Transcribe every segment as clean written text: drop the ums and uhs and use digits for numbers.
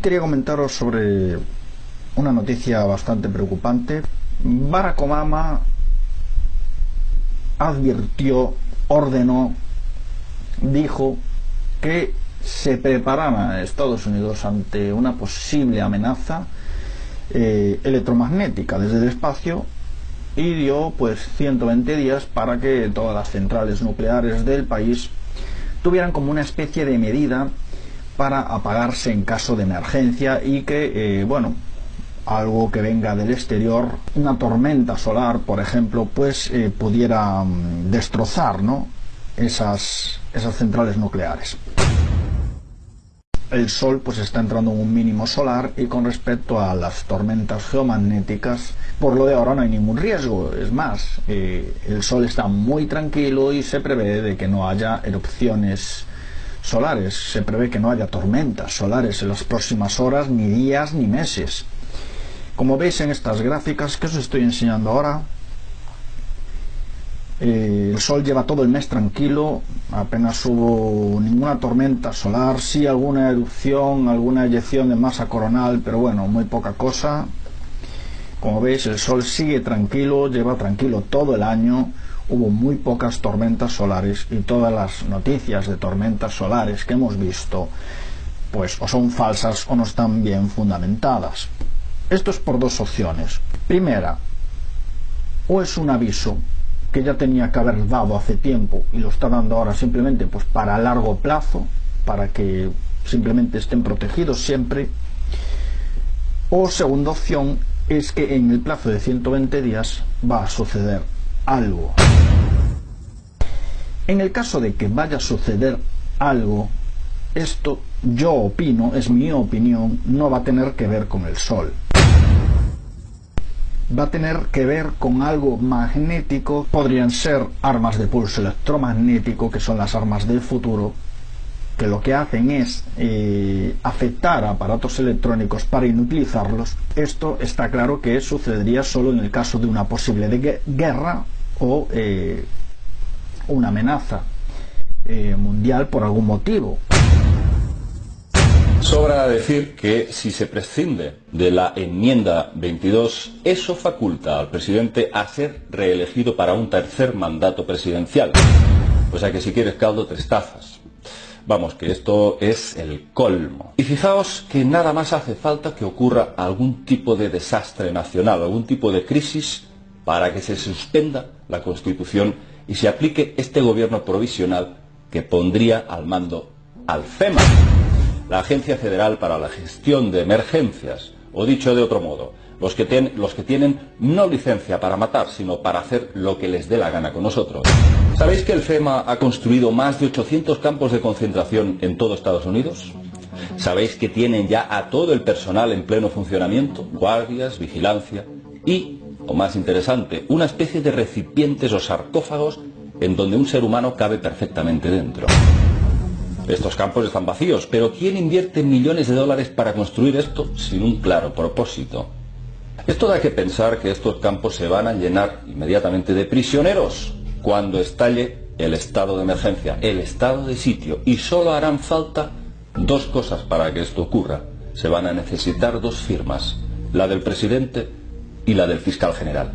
Quería comentaros sobre una noticia bastante preocupante. Barack Obama advirtió, ordenó, dijo que se preparara a Estados Unidos ante una posible amenaza electromagnética desde el espacio, y dio pues 120 días para que todas las centrales nucleares del país tuvieran como una especie de medida para apagarse en caso de emergencia, y que algo que venga del exterior, una tormenta solar por ejemplo, pues pudiera destrozar, ¿no?, esas centrales nucleares. El Sol pues está entrando en un mínimo solar, y con respecto a las tormentas geomagnéticas, por lo de ahora no hay ningún riesgo. Es más, el Sol está muy tranquilo y se prevé de que no haya erupciones solares, se prevé que no haya tormentas solares en las próximas horas, ni días, ni meses. Como veis en estas gráficas que os estoy enseñando ahora, el Sol lleva todo el mes tranquilo, apenas hubo ninguna tormenta solar, sí alguna erupción, alguna eyección de masa coronal, pero bueno, muy poca cosa. Como veis, el Sol sigue tranquilo, lleva tranquilo todo el año, hubo muy pocas tormentas solares, y todas las noticias de tormentas solares que hemos visto pues o son falsas o no están bien fundamentadas. Esto es por dos opciones. Primera, o es un aviso que ya tenía que haber dado hace tiempo y lo está dando ahora simplemente pues para largo plazo, para que simplemente estén protegidos siempre. O segunda opción es que en el plazo de 120 días va a suceder algo. En el caso de que vaya a suceder algo, esto, yo opino, es mi opinión, no va a tener que ver con el Sol. Va a tener que ver con algo magnético. Podrían ser armas de pulso electromagnético, que son las armas del futuro, que lo que hacen es afectar a aparatos electrónicos para inutilizarlos. Esto está claro que sucedería solo en el caso de una posible guerra o una amenaza mundial por algún motivo. Sobra decir que si se prescinde de la enmienda 22, eso faculta al presidente a ser reelegido para un tercer mandato presidencial. O sea que si quieres caldo, 3 tazas. Vamos, que esto es el colmo. Y fijaos que nada más hace falta que ocurra algún tipo de desastre nacional, algún tipo de crisis, para que se suspenda la Constitución y se aplique este gobierno provisional que pondría al mando al FEMA, la Agencia Federal para la Gestión de Emergencias, o dicho de otro modo, los que tienen no licencia para matar, sino para hacer lo que les dé la gana con nosotros. ¿Sabéis que el FEMA ha construido más de 800 campos de concentración en todo Estados Unidos? ¿Sabéis que tienen ya a todo el personal en pleno funcionamiento? Guardias, vigilancia y, o más interesante, una especie de recipientes o sarcófagos en donde un ser humano cabe perfectamente dentro. Estos campos están vacíos, pero ¿quién invierte millones de dólares para construir esto sin un claro propósito? Esto da que pensar que estos campos se van a llenar inmediatamente de prisioneros cuando estalle el estado de emergencia, el estado de sitio, y solo harán falta 2 cosas para que esto ocurra. Se van a necesitar 2 firmas, la del presidente y la del fiscal general.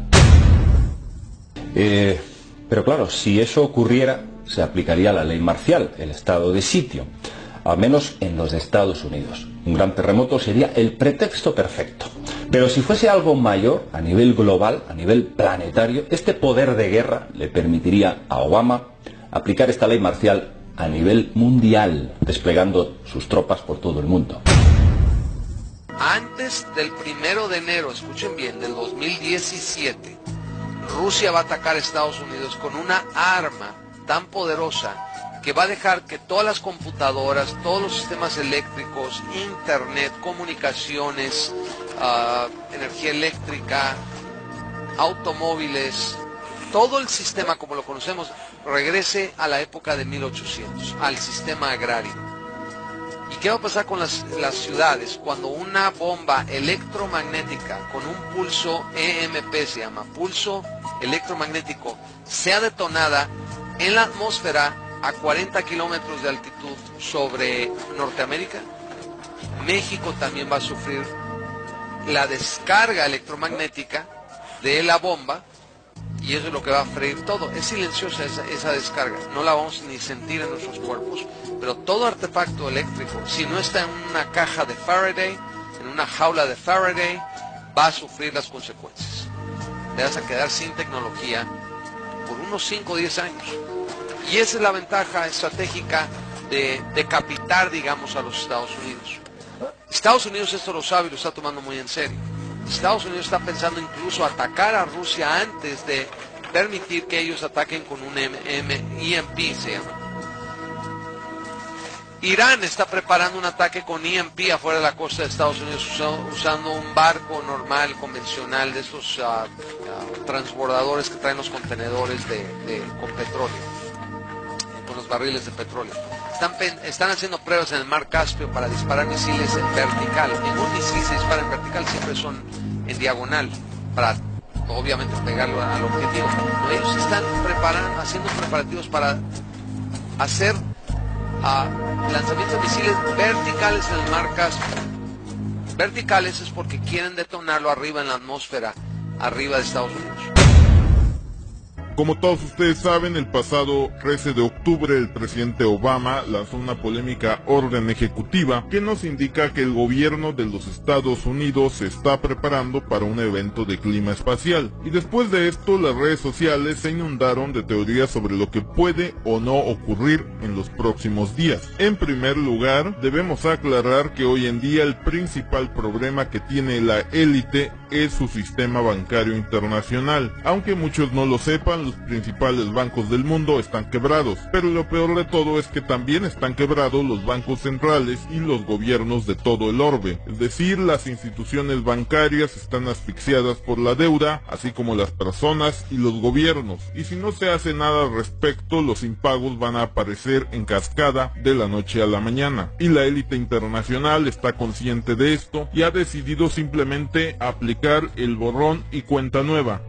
Pero claro, si eso ocurriera, se aplicaría la ley marcial, el estado de sitio, al menos en los Estados Unidos. Un gran terremoto sería el pretexto perfecto. Pero si fuese algo mayor, a nivel global, a nivel planetario, este poder de guerra le permitiría a Obama aplicar esta ley marcial a nivel mundial, desplegando sus tropas por todo el mundo. Antes del 1 de enero, escuchen bien, del 2017, Rusia va a atacar a Estados Unidos con una arma tan poderosa que va a dejar que todas las computadoras, todos los sistemas eléctricos, internet, comunicaciones, energía eléctrica, automóviles, todo el sistema como lo conocemos regrese a la época de 1800, al sistema agrario. ¿Y qué va a pasar con las ciudades cuando una bomba electromagnética con un pulso EMP, se llama pulso electromagnético, sea detonada en la atmósfera a 40 kilómetros de altitud sobre Norteamérica? México también va a sufrir la descarga electromagnética de la bomba, y eso es lo que va a freír todo. Es silenciosa esa descarga, no la vamos ni sentir en nuestros cuerpos, pero todo artefacto eléctrico, si no está en una caja de Faraday, en una jaula de Faraday, va a sufrir las consecuencias. Te vas a quedar sin tecnología por unos 5 o 10 años. Y esa es la ventaja estratégica de decapitar, digamos, a los Estados Unidos. Estados Unidos esto lo sabe y lo está tomando muy en serio. Estados Unidos está pensando incluso atacar a Rusia antes de permitir que ellos ataquen con un EMP, se llama. Irán está preparando un ataque con EMP afuera de la costa de Estados Unidos usando un barco normal, convencional, de estos transbordadores que traen los contenedores con petróleo, con los barriles de petróleo. Están haciendo pruebas en el mar Caspio para disparar misiles en vertical. Ningún misil se dispara en vertical, siempre son en diagonal, para obviamente pegarlo al objetivo. Pero ellos están haciendo preparativos para hacer lanzamientos de misiles verticales en el mar Caspio. Verticales es porque quieren detonarlo arriba en la atmósfera, arriba de Estados Unidos. Como todos ustedes saben, el pasado 13 de octubre el presidente Obama lanzó una polémica orden ejecutiva que nos indica que el gobierno de los Estados Unidos se está preparando para un evento de clima espacial. Y después de esto, las redes sociales se inundaron de teorías sobre lo que puede o no ocurrir en los próximos días. En primer lugar, debemos aclarar que hoy en día el principal problema que tiene la élite es su sistema bancario internacional. Aunque muchos no lo sepan, los principales bancos del mundo están quebrados, pero lo peor de todo es que también están quebrados los bancos centrales y los gobiernos de todo el orbe. Es decir, las instituciones bancarias están asfixiadas por la deuda, así como las personas y los gobiernos. Y si no se hace nada al respecto, los impagos van a aparecer en cascada de la noche a la mañana. Y la élite internacional está consciente de esto y ha decidido simplemente aplicar el borrón y cuenta nueva.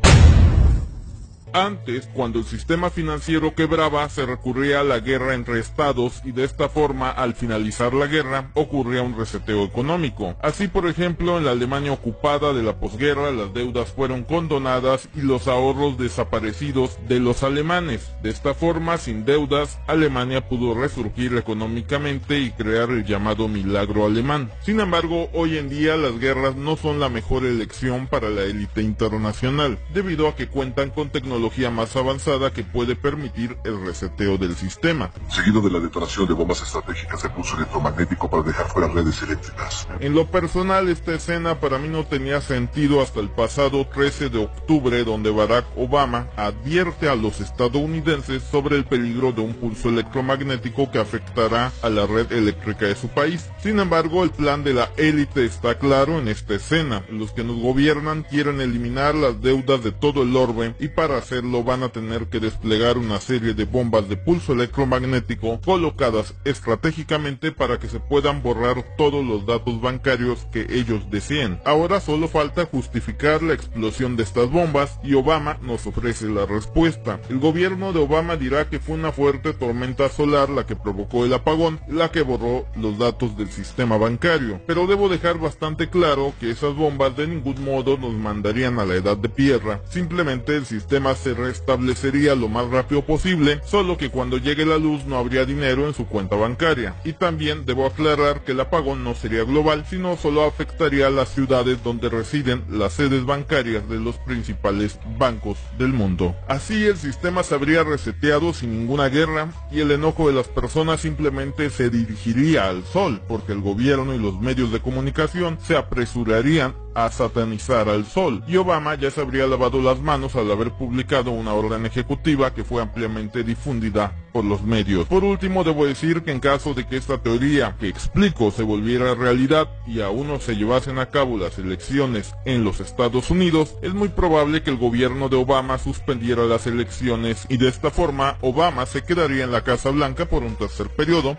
Antes, cuando el sistema financiero quebraba, se recurría a la guerra entre estados y de esta forma, al finalizar la guerra, ocurría un reseteo económico. Así, por ejemplo, en la Alemania ocupada de la posguerra, las deudas fueron condonadas y los ahorros desaparecidos de los alemanes. De esta forma, sin deudas, Alemania pudo resurgir económicamente y crear el llamado milagro alemán. Sin embargo, hoy en día las guerras no son la mejor elección para la élite internacional, debido a que cuentan con tecnología más avanzada que puede permitir el reseteo del sistema. Seguido de la detonación de bombas estratégicas de pulso electromagnético para dejar fuera redes eléctricas. En lo personal, esta escena para mí no tenía sentido hasta el pasado 13 de octubre, donde Barack Obama advierte a los estadounidenses sobre el peligro de un pulso electromagnético que afectará a la red eléctrica de su país. Sin embargo, el plan de la élite está claro en esta escena. Los que nos gobiernan quieren eliminar las deudas de todo el orbe y para hacerlo van a tener que desplegar una serie de bombas de pulso electromagnético colocadas estratégicamente para que se puedan borrar todos los datos bancarios que ellos deseen. Ahora solo falta justificar la explosión de estas bombas y Obama nos ofrece la respuesta. El gobierno de Obama dirá que fue una fuerte tormenta solar la que provocó el apagón, la que borró los datos del sistema bancario. Pero debo dejar bastante claro que esas bombas de ningún modo nos mandarían a la edad de piedra. Simplemente el sistema se restablecería lo más rápido posible, solo que cuando llegue la luz no habría dinero en su cuenta bancaria. Y también debo aclarar que el apagón no sería global, sino solo afectaría a las ciudades donde residen las sedes bancarias de los principales bancos del mundo. Así el sistema se habría reseteado sin ninguna guerra y el enojo de las personas simplemente se dirigiría al sol, porque el gobierno y los medios de comunicación se apresurarían a satanizar al sol, y Obama ya se habría lavado las manos al haber publicado una orden ejecutiva que fue ampliamente difundida por los medios. Por último, debo decir que en caso de que esta teoría que explico se volviera realidad y aún no se llevasen a cabo las elecciones en los Estados Unidos, es muy probable que el gobierno de Obama suspendiera las elecciones y de esta forma Obama se quedaría en la Casa Blanca por un tercer periodo.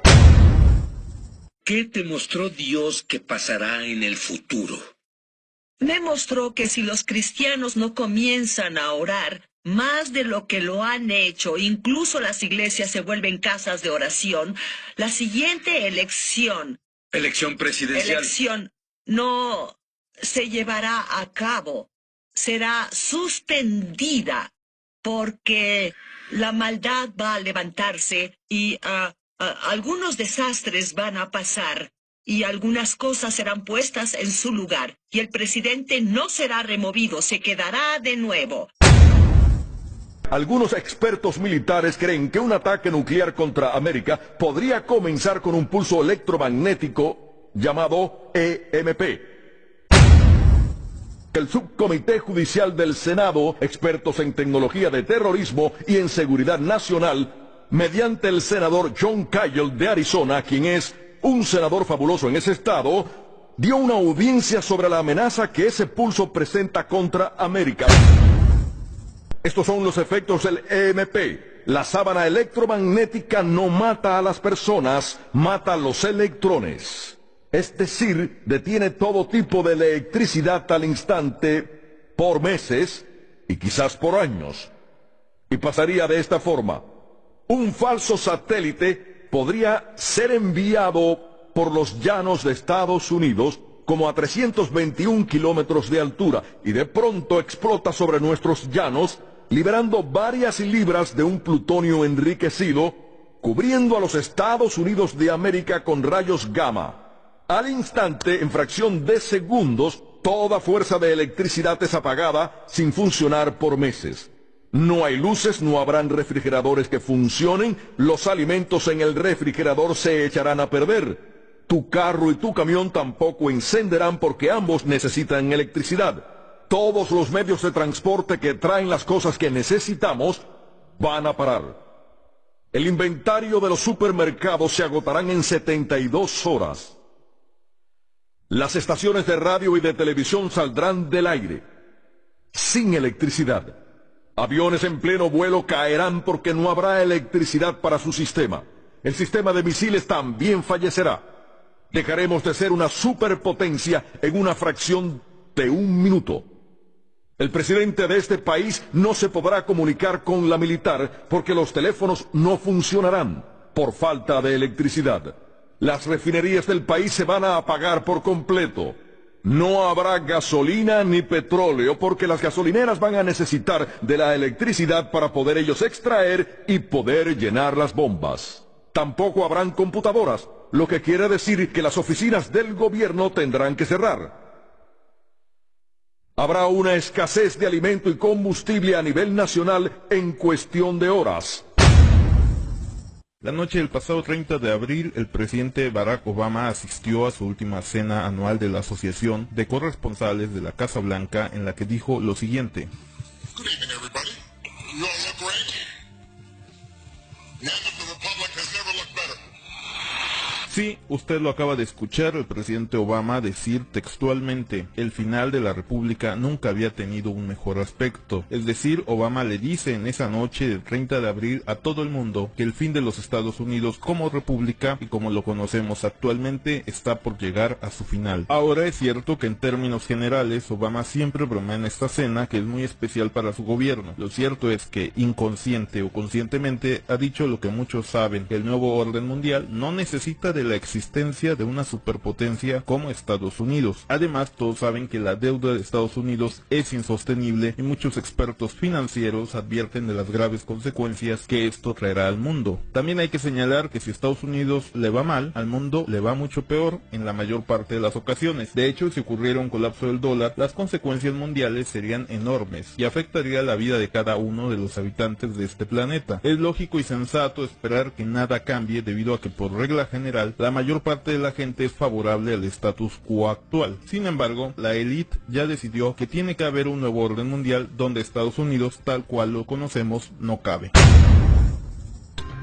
¿Qué te mostró Dios que pasará en el futuro? Me mostró que si los cristianos no comienzan a orar más de lo que lo han hecho, incluso las iglesias se vuelven casas de oración, la siguiente elección Elección presidencial. Elección no se llevará a cabo. Será suspendida porque la maldad va a levantarse y algunos desastres van a pasar y algunas cosas serán puestas en su lugar y el presidente no será removido, se quedará de nuevo. Algunos expertos militares creen que un ataque nuclear contra América podría comenzar con un pulso electromagnético llamado EMP. El Subcomité Judicial del Senado, expertos en tecnología de terrorismo y en seguridad nacional, mediante el senador John Kyle de Arizona, quien es un senador fabuloso en ese estado, dio una audiencia sobre la amenaza que ese pulso presenta contra América. Estos son los efectos del EMP. La sábana electromagnética no mata a las personas, mata a los electrones. Es decir, detiene todo tipo de electricidad al instante por meses y quizás por años. Y pasaría de esta forma. Un falso satélite podría ser enviado por los llanos de Estados Unidos como a 321 kilómetros de altura y de pronto explota sobre nuestros llanos, liberando varias libras de un plutonio enriquecido, cubriendo a los Estados Unidos de América con rayos gamma. Al instante, en fracción de segundos, toda fuerza de electricidad es apagada sin funcionar por meses. No hay luces, no habrán refrigeradores que funcionen, los alimentos en el refrigerador se echarán a perder. Tu carro y tu camión tampoco encenderán porque ambos necesitan electricidad. Todos los medios de transporte que traen las cosas que necesitamos van a parar. El inventario de los supermercados se agotarán en 72 horas. Las estaciones de radio y de televisión saldrán del aire, sin electricidad. Aviones en pleno vuelo caerán porque no habrá electricidad para su sistema. El sistema de misiles también fallecerá. Dejaremos de ser una superpotencia en una fracción de un minuto. El presidente de este país no se podrá comunicar con la militar porque los teléfonos no funcionarán por falta de electricidad. Las refinerías del país se van a apagar por completo. No habrá gasolina ni petróleo porque las gasolineras van a necesitar de la electricidad para poder ellos extraer y poder llenar las bombas. Tampoco habrán computadoras, lo que quiere decir que las oficinas del gobierno tendrán que cerrar. Habrá una escasez de alimento y combustible a nivel nacional en cuestión de horas. La noche del pasado 30 de abril, el presidente Barack Obama asistió a su última cena anual de la Asociación de Corresponsales de la Casa Blanca, en la que dijo lo siguiente. Good evening, everybody. You all look great. Now that the Republic has never looked better. Sí, usted lo acaba de escuchar, el presidente Obama decir textualmente, el final de la República nunca había tenido un mejor aspecto. Es decir, Obama le dice en esa noche del 30 de abril a todo el mundo que el fin de los Estados Unidos como república y como lo conocemos actualmente está por llegar a su final. Ahora es cierto que en términos generales Obama siempre bromea en esta cena que es muy especial para su gobierno. Lo cierto es que inconsciente o conscientemente ha dicho lo que muchos saben, que el nuevo orden mundial no necesita de la existencia de una superpotencia como Estados Unidos. Además, todos saben que la deuda de Estados Unidos es insostenible y muchos expertos financieros advierten de las graves consecuencias que esto traerá al mundo. También hay que señalar que si a Estados Unidos le va mal, al mundo le va mucho peor en la mayor parte de las ocasiones. De hecho, si ocurriera un colapso del dólar, las consecuencias mundiales serían enormes y afectaría la vida de cada uno de los habitantes de este planeta. Es lógico y sensato esperar que nada cambie debido a que por regla general la mayor parte de la gente es favorable al status quo actual. Sin embargo, la élite ya decidió que tiene que haber un nuevo orden mundial donde Estados Unidos, tal cual lo conocemos, no cabe.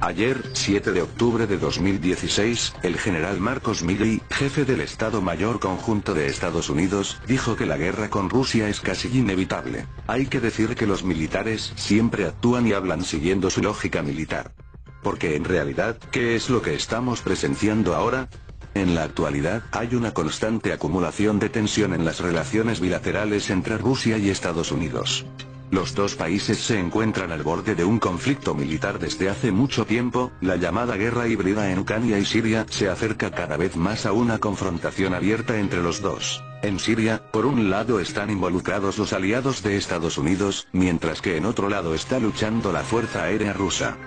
Ayer, 7 de octubre de 2016, el general Marcos Milley, jefe del Estado Mayor Conjunto de Estados Unidos, dijo que la guerra con Rusia es casi inevitable. Hay que decir que los militares siempre actúan y hablan siguiendo su lógica militar. Porque en realidad, ¿qué es lo que estamos presenciando ahora? En la actualidad, hay una constante acumulación de tensión en las relaciones bilaterales entre Rusia y Estados Unidos. Los dos países se encuentran al borde de un conflicto militar desde hace mucho tiempo. La llamada guerra híbrida en Ucrania y Siria se acerca cada vez más a una confrontación abierta entre los dos. En Siria, por un lado están involucrados los aliados de Estados Unidos, mientras que en otro lado está luchando la Fuerza Aérea Rusa.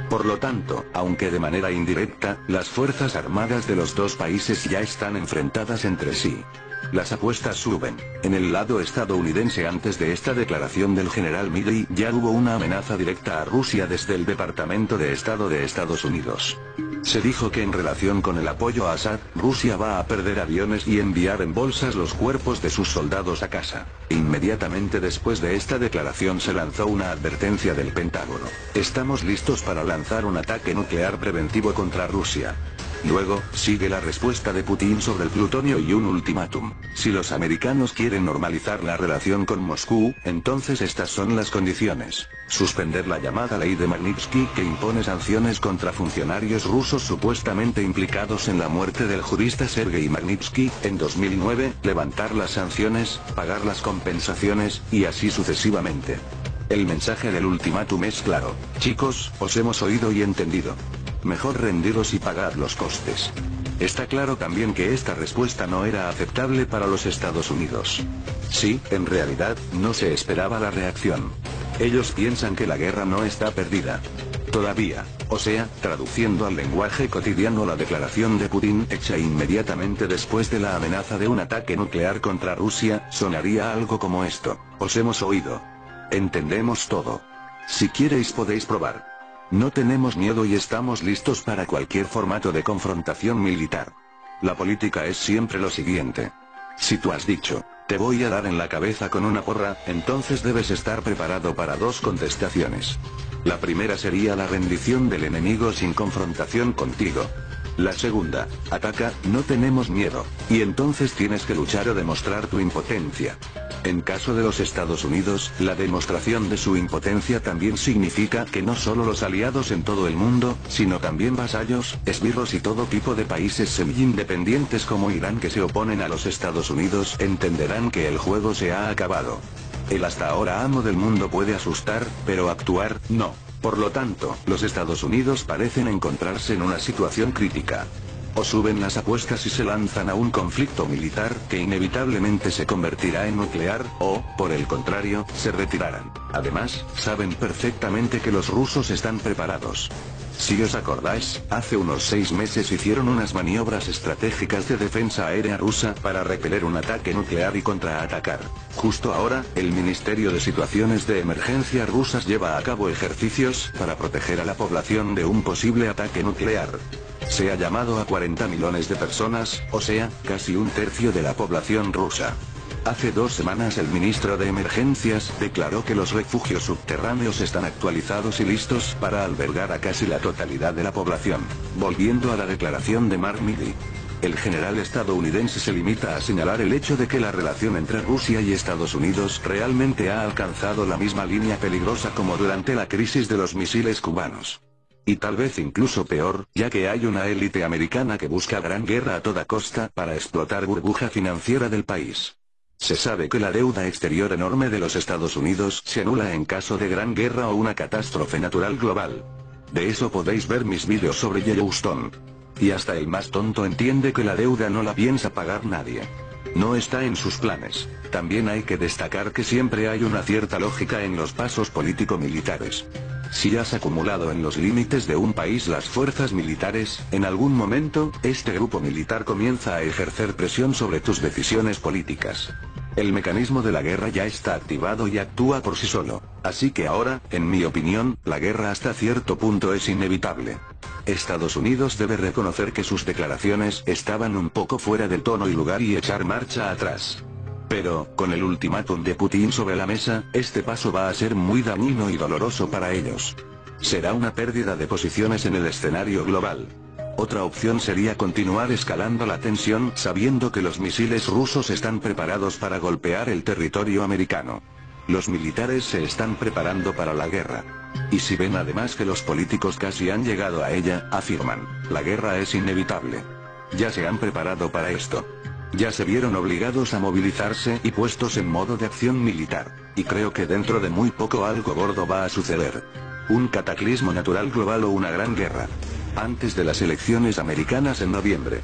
Por lo tanto, aunque de manera indirecta, las fuerzas armadas de los dos países ya están enfrentadas entre sí. Las apuestas suben. En el lado estadounidense, antes de esta declaración del general Milley, ya hubo una amenaza directa a Rusia desde el Departamento de Estado de Estados Unidos. Se dijo que en relación con el apoyo a Assad, Rusia va a perder aviones y enviar en bolsas los cuerpos de sus soldados a casa. Inmediatamente después de esta declaración se lanzó una advertencia del Pentágono. Estamos listos para lanzar un ataque nuclear preventivo contra Rusia. Luego, sigue la respuesta de Putin sobre el plutonio y un ultimátum. Si los americanos quieren normalizar la relación con Moscú, entonces estas son las condiciones. Suspender la llamada ley de Magnitsky, que impone sanciones contra funcionarios rusos supuestamente implicados en la muerte del jurista Sergei Magnitsky en 2009, levantar las sanciones, pagar las compensaciones, y así sucesivamente. El mensaje del ultimátum es claro: chicos, os hemos oído y entendido. Mejor rendiros y pagad los costes. Está claro también que esta respuesta no era aceptable para los Estados Unidos. Sí, en realidad, no se esperaba la reacción. Ellos piensan que la guerra no está perdida. Todavía. O sea, traduciendo al lenguaje cotidiano la declaración de Putin hecha inmediatamente después de la amenaza de un ataque nuclear contra Rusia, sonaría algo como esto: os hemos oído. Entendemos todo. Si queréis podéis probar. No tenemos miedo y estamos listos para cualquier formato de confrontación militar. La política es siempre lo siguiente. Si tú has dicho, te voy a dar en la cabeza con una porra, entonces debes estar preparado para dos contestaciones. La primera sería la rendición del enemigo sin confrontación contigo. La segunda: ataca, no tenemos miedo, y entonces tienes que luchar o demostrar tu impotencia. En caso de los Estados Unidos, la demostración de su impotencia también significa que no solo los aliados en todo el mundo, sino también vasallos, esbirros y todo tipo de países semi-independientes como Irán que se oponen a los Estados Unidos entenderán que el juego se ha acabado. El hasta ahora amo del mundo puede asustar, pero actuar, no. Por lo tanto, los Estados Unidos parecen encontrarse en una situación crítica. O suben las apuestas y se lanzan a un conflicto militar, que inevitablemente se convertirá en nuclear, o, por el contrario, se retirarán. Además, saben perfectamente que los rusos están preparados. Si os acordáis, hace unos 6 meses hicieron unas maniobras estratégicas de defensa aérea rusa para repeler un ataque nuclear y contraatacar. Justo ahora, el Ministerio de Situaciones de Emergencia rusas lleva a cabo ejercicios para proteger a la población de un posible ataque nuclear. Se ha llamado a 40 millones de personas, o sea, casi un tercio de la población rusa. Hace 2 semanas el ministro de Emergencias declaró que los refugios subterráneos están actualizados y listos para albergar a casi la totalidad de la población. Volviendo a la declaración de Mark Milley, el general estadounidense se limita a señalar el hecho de que la relación entre Rusia y Estados Unidos realmente ha alcanzado la misma línea peligrosa como durante la crisis de los misiles cubanos. Y tal vez incluso peor, ya que hay una élite americana que busca gran guerra a toda costa para explotar burbuja financiera del país. Se sabe que la deuda exterior enorme de los Estados Unidos se anula en caso de gran guerra o una catástrofe natural global. De eso podéis ver mis vídeos sobre Yellowstone. Y hasta el más tonto entiende que la deuda no la piensa pagar nadie. No está en sus planes. También hay que destacar que siempre hay una cierta lógica en los pasos político-militares. Si has acumulado en los límites de un país las fuerzas militares, en algún momento, este grupo militar comienza a ejercer presión sobre tus decisiones políticas. El mecanismo de la guerra ya está activado y actúa por sí solo. Así que ahora, en mi opinión, la guerra hasta cierto punto es inevitable. Estados Unidos debe reconocer que sus declaraciones estaban un poco fuera de tono y lugar y echar marcha atrás. Pero, con el ultimátum de Putin sobre la mesa, este paso va a ser muy dañino y doloroso para ellos. Será una pérdida de posiciones en el escenario global. Otra opción sería continuar escalando la tensión sabiendo que los misiles rusos están preparados para golpear el territorio americano. Los militares se están preparando para la guerra. Y si ven además que los políticos casi han llegado a ella, afirman, la guerra es inevitable. Ya se han preparado para esto. ya se vieron obligados a movilizarse y puestos en modo de acción militar. Y creo que dentro de muy poco algo gordo va a suceder. Un cataclismo natural global o una gran guerra. Antes de las elecciones americanas en noviembre.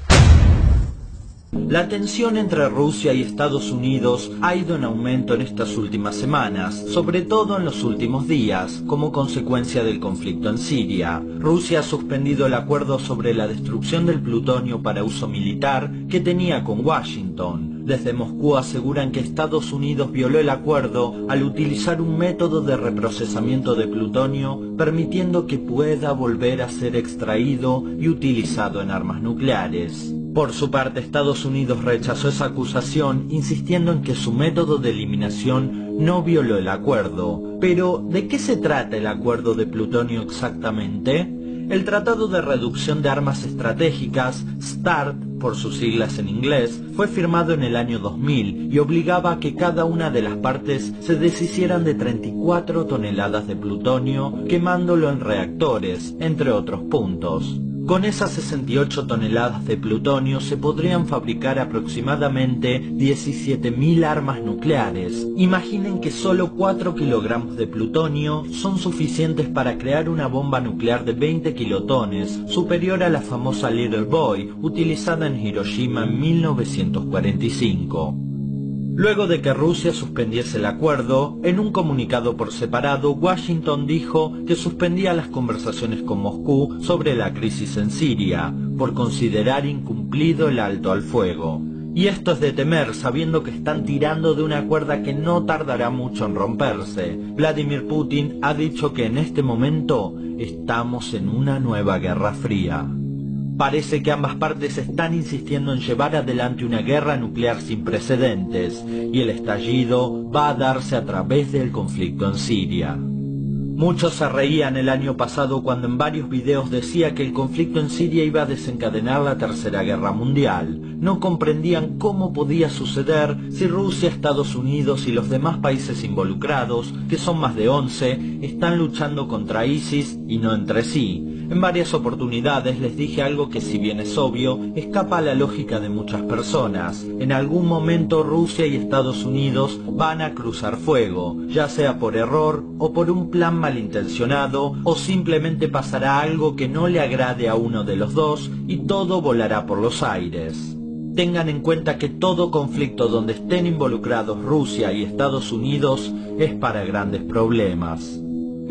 La tensión entre Rusia y Estados Unidos ha ido en aumento en estas últimas semanas, sobre todo en los últimos días, como consecuencia del conflicto en Siria. Rusia ha suspendido el acuerdo sobre la destrucción del plutonio para uso militar que tenía con Washington. Desde Moscú aseguran que Estados Unidos violó el acuerdo al utilizar un método de reprocesamiento de plutonio, permitiendo que pueda volver a ser extraído y utilizado en armas nucleares. Por su parte, Estados Unidos rechazó esa acusación, insistiendo en que su método de eliminación no violó el acuerdo. Pero, ¿de qué se trata el acuerdo de plutonio exactamente? El Tratado de Reducción de Armas Estratégicas, START, por sus siglas en inglés, fue firmado en el año 2000 y obligaba a que cada una de las partes se deshicieran de 34 toneladas de plutonio, quemándolo en reactores, entre otros puntos. Con esas 68 toneladas de plutonio se podrían fabricar aproximadamente 17.000 armas nucleares. Imaginen que solo 4 kilogramos de plutonio son suficientes para crear una bomba nuclear de 20 kilotones, superior a la famosa Little Boy, utilizada en Hiroshima en 1945. Luego de que Rusia suspendiese el acuerdo, en un comunicado por separado, Washington dijo que suspendía las conversaciones con Moscú sobre la crisis en Siria, por considerar incumplido el alto al fuego. Y esto es de temer, sabiendo que están tirando de una cuerda que no tardará mucho en romperse. Vladimir Putin ha dicho que en este momento estamos en una nueva guerra fría. Parece que ambas partes están insistiendo en llevar adelante una guerra nuclear sin precedentes, y el estallido va a darse a través del conflicto en Siria. Muchos se reían el año pasado cuando en varios videos decía que el conflicto en Siria iba a desencadenar la Tercera Guerra Mundial. No comprendían cómo podía suceder si Rusia, Estados Unidos y los demás países involucrados, que son más de 11, están luchando contra ISIS y no entre sí. En varias oportunidades les dije algo que, si bien es obvio, escapa a la lógica de muchas personas. En algún momento Rusia y Estados Unidos van a cruzar fuego, ya sea por error o por un plan malintencionado, o simplemente pasará algo que no le agrade a uno de los dos y todo volará por los aires. Tengan en cuenta que todo conflicto donde estén involucrados Rusia y Estados Unidos es para grandes problemas.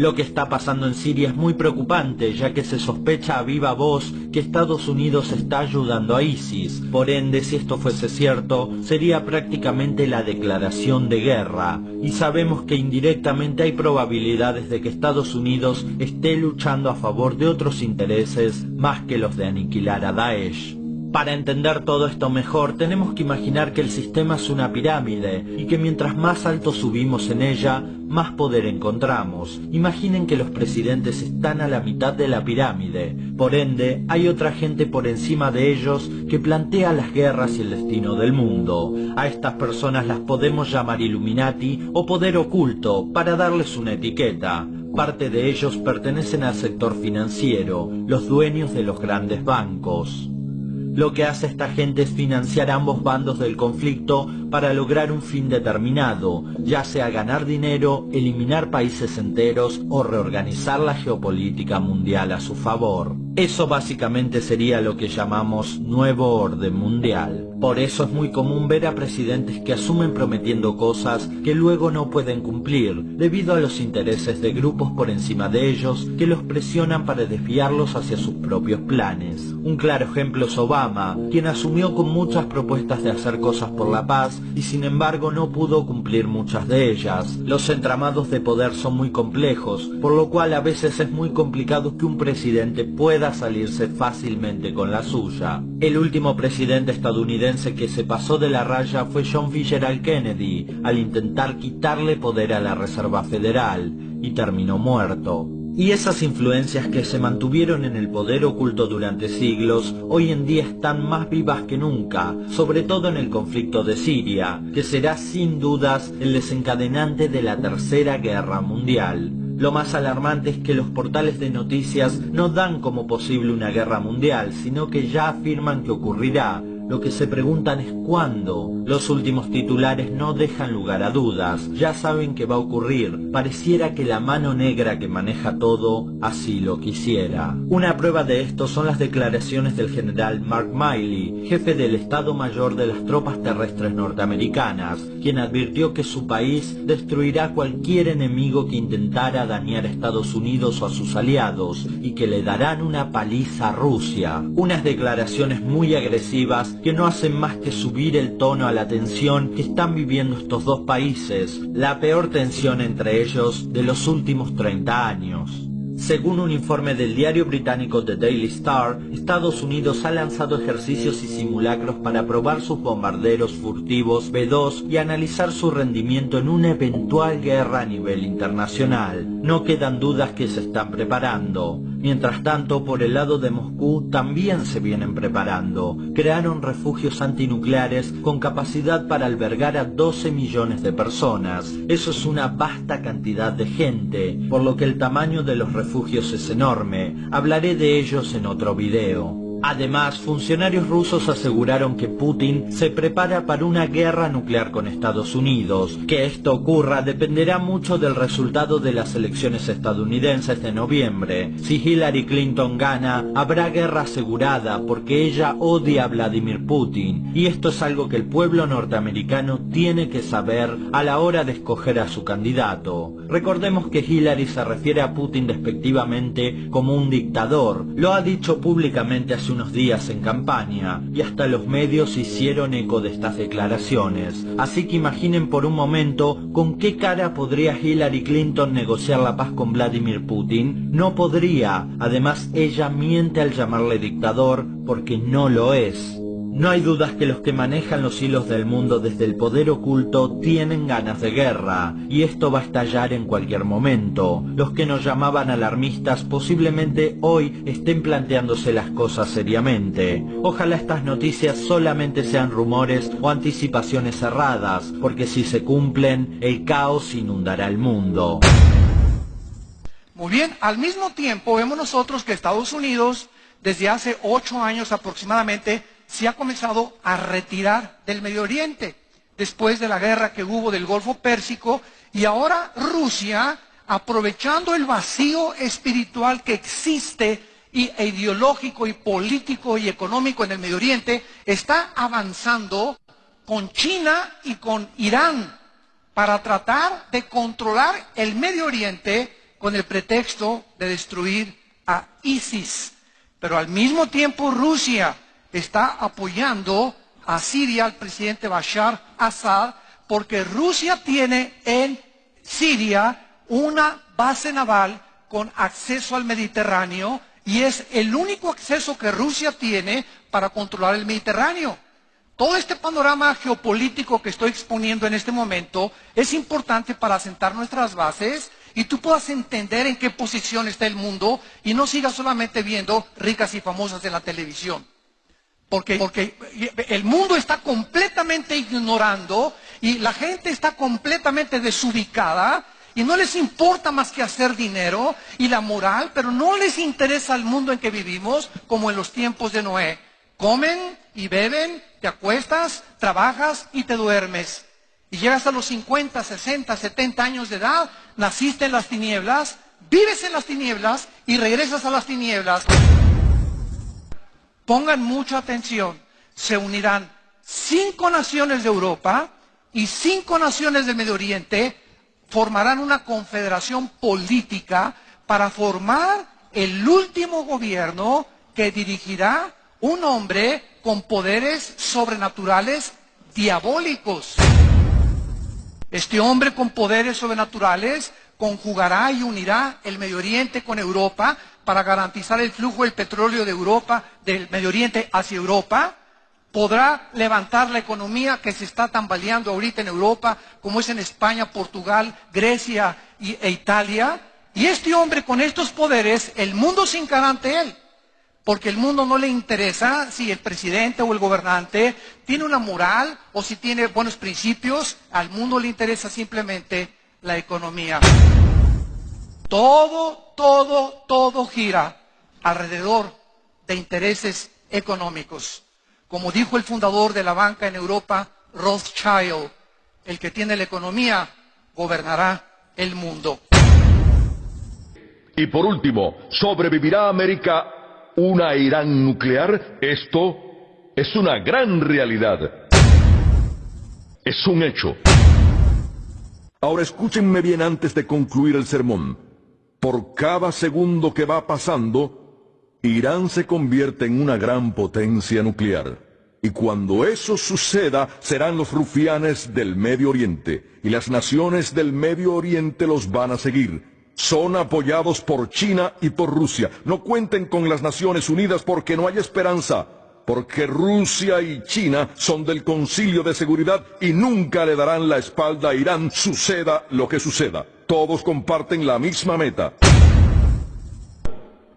Lo que está pasando en Siria es muy preocupante, ya que se sospecha a viva voz que Estados Unidos está ayudando a ISIS. Por ende, si esto fuese cierto, sería prácticamente la declaración de guerra. Y sabemos que indirectamente hay probabilidades de que Estados Unidos esté luchando a favor de otros intereses más que los de aniquilar a Daesh. Para entender todo esto mejor, tenemos que imaginar que el sistema es una pirámide y que mientras más alto subimos en ella, más poder encontramos. Imaginen que los presidentes están a la mitad de la pirámide. Por ende, hay otra gente por encima de ellos que plantea las guerras y el destino del mundo. A estas personas las podemos llamar Illuminati o poder oculto, para darles una etiqueta. Parte de ellos pertenecen al sector financiero, los dueños de los grandes bancos. Lo que hace esta gente es financiar ambos bandos del conflicto para lograr un fin determinado, ya sea ganar dinero, eliminar países enteros o reorganizar la geopolítica mundial a su favor. Eso básicamente sería lo que llamamos nuevo orden mundial. Por eso es muy común ver a presidentes que asumen prometiendo cosas que luego no pueden cumplir, debido a los intereses de grupos por encima de ellos que los presionan para desviarlos hacia sus propios planes. Un claro ejemplo es Obama, quien asumió con muchas propuestas de hacer cosas por la paz y sin embargo no pudo cumplir muchas de ellas. Los entramados de poder son muy complejos, por lo cual a veces es muy complicado que un presidente pueda salirse fácilmente con la suya. El último presidente estadounidense que se pasó de la raya fue John Fitzgerald Kennedy, al intentar quitarle poder a la Reserva Federal, y terminó muerto. Y esas influencias que se mantuvieron en el poder oculto durante siglos, hoy en día están más vivas que nunca, sobre todo en el conflicto de Siria, que será sin dudas el desencadenante de la Tercera Guerra Mundial. Lo más alarmante es que los portales de noticias no dan como posible una guerra mundial, sino que ya afirman que ocurrirá, Lo que se preguntan es ¿cuándo? Los últimos titulares no dejan lugar a dudas. Ya saben que va a ocurrir. Pareciera que la mano negra que maneja todo así lo quisiera. Una prueba de esto son las declaraciones del general Mark Milley, jefe del Estado Mayor de las tropas terrestres norteamericanas, quien advirtió que su país destruirá cualquier enemigo que intentara dañar a Estados Unidos o a sus aliados y que le darán una paliza a Rusia. Unas declaraciones muy agresivas que no hacen más que subir el tono a la tensión que están viviendo estos dos países, la peor tensión entre ellos de los últimos 30 años. Según un informe del diario británico The Daily Star, Estados Unidos ha lanzado ejercicios y simulacros para probar sus bombarderos furtivos B-2 y analizar su rendimiento en una eventual guerra a nivel internacional. No quedan dudas que se están preparando. Mientras tanto, por el lado de Moscú también se vienen preparando. Crearon refugios antinucleares con capacidad para albergar a 12 millones de personas. Eso es una vasta cantidad de gente, por lo que el tamaño de los refugios es enorme. Hablaré de ellos en otro video. Además, funcionarios rusos aseguraron que Putin se prepara para una guerra nuclear con Estados Unidos. Que esto ocurra dependerá mucho del resultado de las elecciones estadounidenses de noviembre. Si Hillary Clinton gana, habrá guerra asegurada porque ella odia a Vladimir Putin. Y esto es algo que el pueblo norteamericano tiene que saber a la hora de escoger a su candidato. Recordemos que Hillary se refiere a Putin despectivamente como un dictador. Lo ha dicho públicamente hace unos días en campaña, y hasta los medios hicieron eco de estas declaraciones. Así que imaginen por un momento con qué cara podría Hillary Clinton negociar la paz con Vladimir Putin. No podría. Además, ella miente al llamarle dictador porque no lo es. No hay dudas que los que manejan los hilos del mundo desde el poder oculto tienen ganas de guerra, y esto va a estallar en cualquier momento. Los que nos llamaban alarmistas posiblemente hoy estén planteándose las cosas seriamente. Ojalá estas noticias solamente sean rumores o anticipaciones erradas, porque si se cumplen, el caos inundará el mundo. Muy bien, al mismo tiempo vemos nosotros que Estados Unidos, desde hace 8 años aproximadamente, se ha comenzado a retirar del Medio Oriente, después de la guerra que hubo del Golfo Pérsico, y ahora Rusia, aprovechando el vacío espiritual que existe, e ideológico, y político, y económico en el Medio Oriente, está avanzando con China y con Irán, para tratar de controlar el Medio Oriente con el pretexto de destruir a ISIS. Pero al mismo tiempo Rusia está apoyando a Siria, al presidente Bashar Assad, porque Rusia tiene en Siria una base naval con acceso al Mediterráneo, y es el único acceso que Rusia tiene para controlar el Mediterráneo. Todo este panorama geopolítico que estoy exponiendo en este momento es importante para asentar nuestras bases y tú puedas entender en qué posición está el mundo y no sigas solamente viendo ricas y famosas en la televisión. Porque el mundo está completamente ignorando y la gente está completamente desubicada y no les importa más que hacer dinero y la moral, pero no les interesa el mundo en que vivimos como en los tiempos de Noé. Comen y beben, te acuestas, trabajas y te duermes. Y llegas a los 50, 60, 70 años de edad, naciste en las tinieblas, vives en las tinieblas y regresas a las tinieblas. Pongan mucha atención, se unirán 5 naciones de Europa y 5 naciones del Medio Oriente, formarán una confederación política para formar el último gobierno que dirigirá un hombre con poderes sobrenaturales diabólicos. Este hombre con poderes sobrenaturales conjugará y unirá el Medio Oriente con Europa para garantizar el flujo del petróleo de Europa, del Medio Oriente hacia Europa. Podrá levantar la economía que se está tambaleando ahorita en Europa, como es en España, Portugal, Grecia e Italia. Y este hombre con estos poderes, el mundo se hincará ante él. Porque el mundo no le interesa si el presidente o el gobernante tiene una moral o si tiene buenos principios. Al mundo le interesa simplemente la economía. Todo gira alrededor de intereses económicos. Como dijo el fundador de la banca en Europa, Rothschild, el que tiene la economía gobernará el mundo. Y por último, ¿sobrevivirá América una Irán nuclear? Esto es una gran realidad. Es un hecho. Ahora escúchenme bien antes de concluir el sermón. Por cada segundo que va pasando, Irán se convierte en una gran potencia nuclear. Y cuando eso suceda, serán los rufianes del Medio Oriente. Y las naciones del Medio Oriente los van a seguir. Son apoyados por China y por Rusia. No cuenten con las Naciones Unidas porque no hay esperanza. Porque Rusia y China son del Concilio de Seguridad y nunca le darán la espalda a Irán, suceda lo que suceda. Todos comparten la misma meta.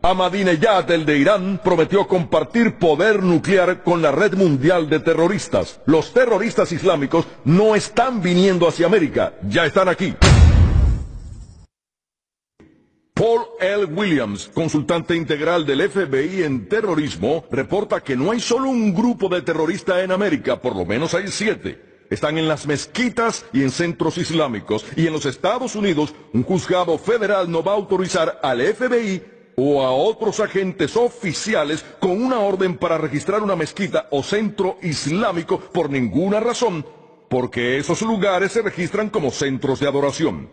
Ahmadinejad, el de Irán, prometió compartir poder nuclear con la red mundial de terroristas. Los terroristas islámicos no están viniendo hacia América, ya están aquí. Paul L. Williams, consultante integral del FBI en terrorismo, reporta que no hay solo un grupo de terroristas en América, por lo menos hay 7. Están en las mezquitas y en centros islámicos. Y en los Estados Unidos, un juzgado federal no va a autorizar al FBI o a otros agentes oficiales con una orden para registrar una mezquita o centro islámico por ninguna razón, porque esos lugares se registran como centros de adoración.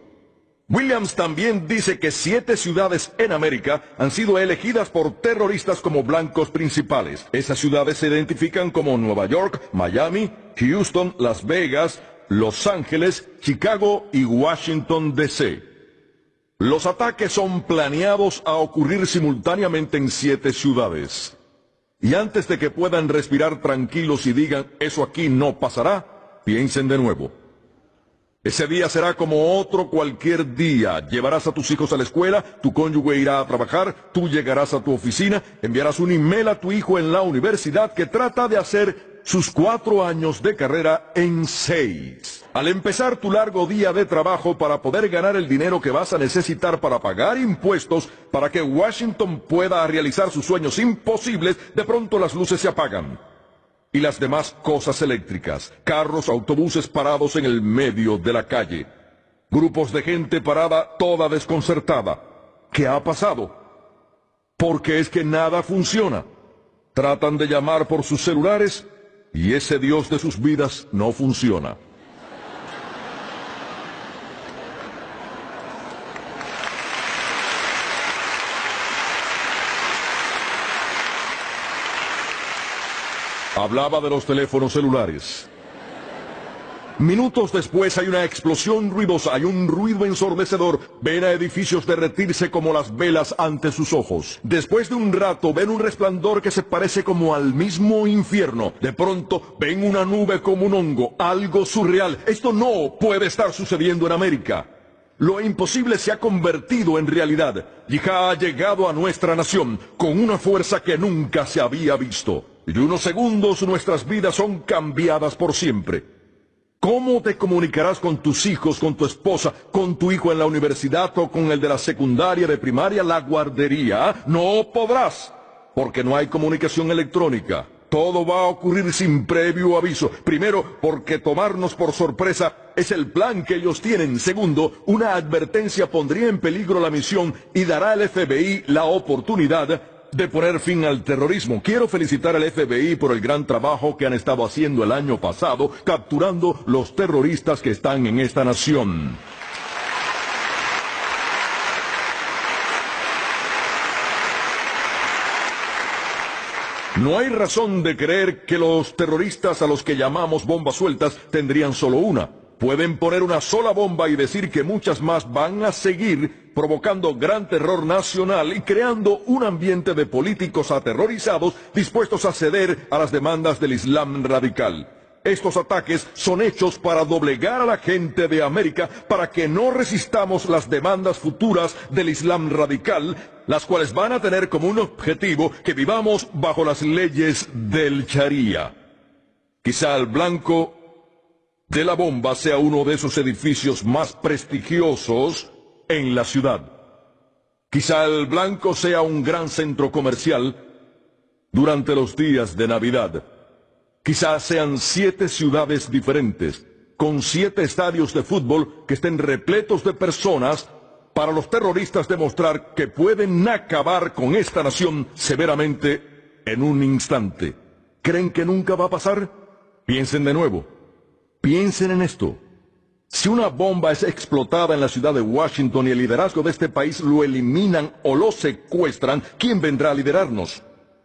Williams también dice que 7 ciudades en América han sido elegidas por terroristas como blancos principales. Esas ciudades se identifican como Nueva York, Miami, Houston, Las Vegas, Los Ángeles, Chicago y Washington, D.C. Los ataques son planeados a ocurrir simultáneamente en 7 ciudades. Y antes de que puedan respirar tranquilos y digan, eso aquí no pasará, piensen de nuevo. Ese día será como otro cualquier día. Llevarás a tus hijos a la escuela, tu cónyuge irá a trabajar, tú llegarás a tu oficina, enviarás un email a tu hijo en la universidad que trata de hacer sus 4 años de carrera en 6. Al empezar tu largo día de trabajo para poder ganar el dinero que vas a necesitar para pagar impuestos, para que Washington pueda realizar sus sueños imposibles, de pronto las luces se apagan. Y las demás cosas eléctricas, carros, autobuses parados en el medio de la calle, grupos de gente parada toda desconcertada. ¿Qué ha pasado? Porque es que nada funciona. Tratan de llamar por sus celulares y ese Dios de sus vidas no funciona. Hablaba de los teléfonos celulares. Minutos después hay una explosión ruidosa, hay un ruido ensordecedor. Ven a edificios derretirse como las velas ante sus ojos. Después de un rato ven un resplandor que se parece como al mismo infierno. De pronto ven una nube como un hongo, algo surreal. Esto no puede estar sucediendo en América. Lo imposible se ha convertido en realidad. Yihad ha llegado a nuestra nación con una fuerza que nunca se había visto. Y en unos segundos nuestras vidas son cambiadas por siempre. ¿Cómo te comunicarás con tus hijos, con tu esposa, con tu hijo en la universidad o con el de la secundaria, de primaria, la guardería? No podrás, porque no hay comunicación electrónica. Todo va a ocurrir sin previo aviso. Primero, porque tomarnos por sorpresa es el plan que ellos tienen. Segundo, una advertencia pondría en peligro la misión y dará al FBI la oportunidad de poner fin al terrorismo. Quiero felicitar al FBI por el gran trabajo que han estado haciendo el año pasado, capturando los terroristas que están en esta nación. No hay razón de creer que los terroristas a los que llamamos bombas sueltas tendrían solo una. Pueden poner una sola bomba y decir que muchas más van a seguir, provocando gran terror nacional y creando un ambiente de políticos aterrorizados dispuestos a ceder a las demandas del Islam radical. Estos ataques son hechos para doblegar a la gente de América para que no resistamos las demandas futuras del Islam radical, las cuales van a tener como un objetivo que vivamos bajo las leyes del Sharia. Quizá el blanco de la bomba sea uno de esos edificios más prestigiosos en la ciudad. Quizá el blanco sea un gran centro comercial durante los días de Navidad. Quizás sean 7 ciudades diferentes, con 7 estadios de fútbol que estén repletos de personas, para los terroristas demostrar que pueden acabar con esta nación severamente en un instante. ¿Creen que nunca va a pasar? Piensen de nuevo. Piensen en esto. Si una bomba es explotada en la ciudad de Washington y el liderazgo de este país lo eliminan o lo secuestran, ¿quién vendrá a liderarnos?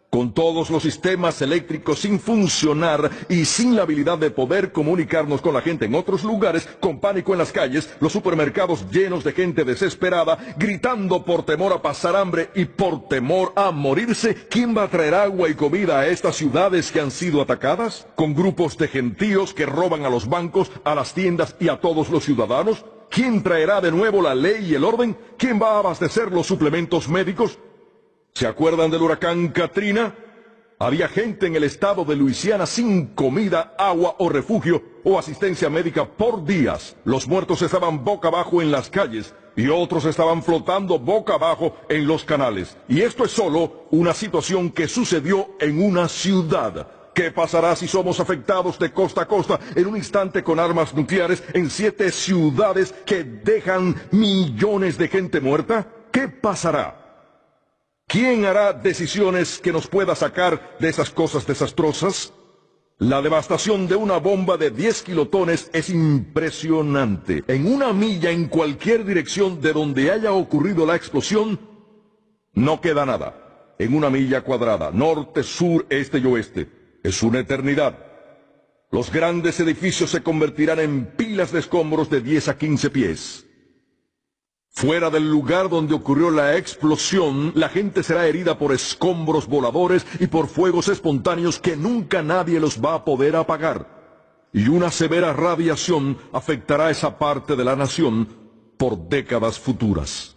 Con todos los sistemas eléctricos sin funcionar y sin la habilidad de poder comunicarnos con la gente en otros lugares, con pánico en las calles, los supermercados llenos de gente desesperada, gritando por temor a pasar hambre y por temor a morirse, ¿quién va a traer agua y comida a estas ciudades que han sido atacadas? ¿Con grupos de gentíos que roban a los bancos, a las tiendas y a todos los ciudadanos? ¿Quién traerá de nuevo la ley y el orden? ¿Quién va a abastecer los suplementos médicos? ¿Se acuerdan del huracán Katrina? Había gente en el estado de Luisiana sin comida, agua o refugio o asistencia médica por días. Los muertos estaban boca abajo en las calles y otros estaban flotando boca abajo en los canales. Y esto es solo una situación que sucedió en una ciudad. ¿Qué pasará si somos afectados de costa a costa en un instante con armas nucleares en 7 ciudades que dejan millones de gente muerta? ¿Qué pasará? ¿Quién hará decisiones que nos pueda sacar de esas cosas desastrosas? La devastación de una bomba de 10 kilotones es impresionante. En una milla en cualquier dirección de donde haya ocurrido la explosión, no queda nada. En una milla cuadrada, norte, sur, este y oeste. Es una eternidad. Los grandes edificios se convertirán en pilas de escombros de 10 a 15 pies. Fuera del lugar donde ocurrió la explosión, la gente será herida por escombros voladores y por fuegos espontáneos que nunca nadie los va a poder apagar. Y una severa radiación afectará esa parte de la nación por décadas futuras.